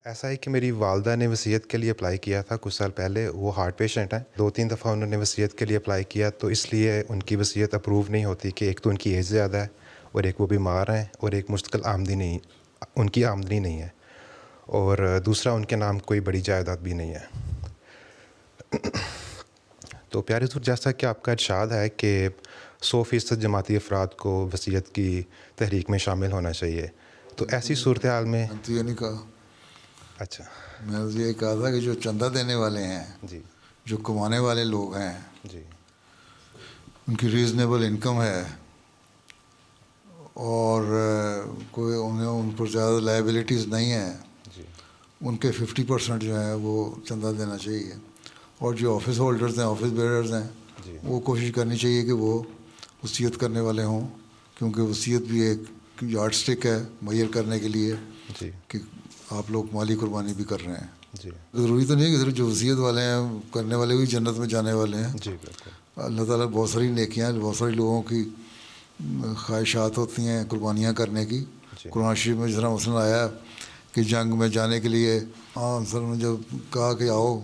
ایسا ہے کہ میری والدہ نے وصیت کے لیے اپلائی کیا تھا کچھ سال پہلے. وہ ہارٹ پیشنٹ ہیں. 2-3 دفعہ انہوں نے وصیت کے لیے اپلائی کیا تو اس لیے ان کی وصیت اپروو نہیں ہوتی کہ ایک تو ان کی ایج زیادہ ہے اور ایک وہ بیمار ہیں اور ایک مستقل آمدنی نہیں، ان کی آمدنی نہیں ہے، اور دوسرا ان کے نام کوئی بڑی جائیداد بھی نہیں ہے. تو پیارے حضور، جیسا کہ آپ کا ارشاد ہے کہ 100% جماعتی افراد کو وصیت کی تحریک میں شامل ہونا چاہیے، تو ایسی صورتحال میں تو یہ نہیں کہا. اچھا میں نے یہ کہا تھا کہ جو چندہ دینے والے ہیں، جی جو کمانے والے لوگ ہیں، جی ان کی ریزنیبل انکم ہے اور کوئی ان پر زیادہ لائبلٹیز نہیں ہیں، جی ان کے 50% جو ہیں وہ چندہ دینا چاہیے. اور جو آفس ہولڈرز ہیں، آفس بیئرز ہیں، جی وہ کوشش کرنی چاہیے کہ وہ وصیت کرنے والے ہوں، کیونکہ وصیت بھی ایک یارڈ سٹک ہے معیر کرنے کے لیے جی کہ آپ لوگ مالی قربانی بھی کر رہے ہیں. جی ضروری تو نہیں کہ صرف جو وصیت والے ہیں کرنے والے بھی جنت میں جانے والے ہیں. جی بالکل. اللہ تعالیٰ بہت ساری نیکیاں، بہت سارے لوگوں کی خواہشات ہوتی ہیں قربانیاں کرنے کی. جی قرآن شریف میں جس طرح مثلاً آیا کہ جنگ میں جانے کے لیے نے جب کہا کہ آؤ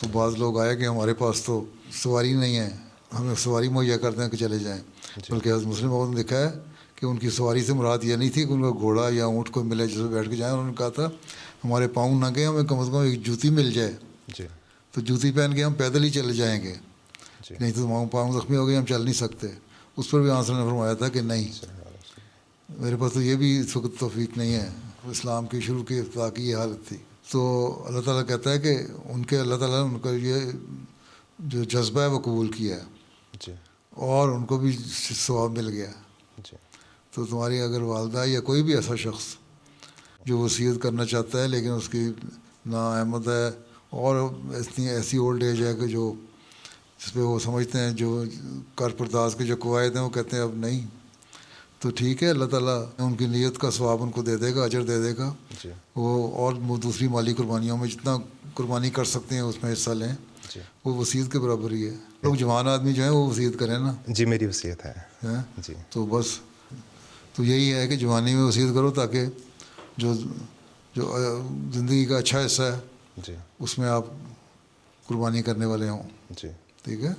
تو بعض لوگ آئے کہ ہمارے پاس تو سواری نہیں ہے، ہمیں سواری مہیا کر دیں کہ چلے جائیں. جی بلکہ حضرت مسلم نے لکھا ہے کہ ان کی سواری سے مراد یہ نہیں تھی کہ ان کا گھوڑا یا اونٹ کو ملے جس پہ بیٹھ کے جائیں. انہوں نے کہا تھا ہمارے پاؤں نہ گئے، ہمیں کم از کم ایک جوتی مل جائے جی تو جوتی پہن کے ہم پیدل ہی چلے جائیں گے، جی نہیں تو پاؤں زخمی ہو گئے ہم چل نہیں سکتے. اس پر بھی آنسر نے فرمایا تھا کہ نہیں، میرے پاس تو یہ بھی اس وقت توفیق نہیں ہے. اسلام کی شروع کی ابتدا کی یہ حالت تھی. تو اللہ تعالیٰ کہتا ہے کہ ان کے اللہ تعالیٰ نے ان کا یہ جو جذبہ ہے وہ قبول کیا ہے جی اور ان کو بھی ثواب مل گیا. جی تو تمہاری اگر والدہ یا کوئی بھی ایسا شخص جو وصیت کرنا چاہتا ہے لیکن اس کی نااہمت ہے اور اتنی ایسی اولڈ ایج ہے کہ جو جس پہ وہ سمجھتے ہیں جو کر پرداز کے جو قواعد ہیں وہ کہتے ہیں اب نہیں، تو ٹھیک ہے، اللہ تعالیٰ ان کی نیت کا ثواب ان کو دے دے گا، اجر دے دے گا. جی وہ اور دوسری مالی قربانیوں میں جتنا قربانی کر سکتے ہیں اس میں حصہ لیں، جی وہ وصیت کے برابر ہی ہے. لوگ جوان آدمی جو ہیں وہ وصیت کریں نا. جی میری وصیت ہے. جی تو بس تو یہی ہے کہ جوانی میں وصیت کرو تاکہ جو جو زندگی کا اچھا حصہ ہے جی اس میں آپ قربانی کرنے والے ہوں. جی ٹھیک ہے.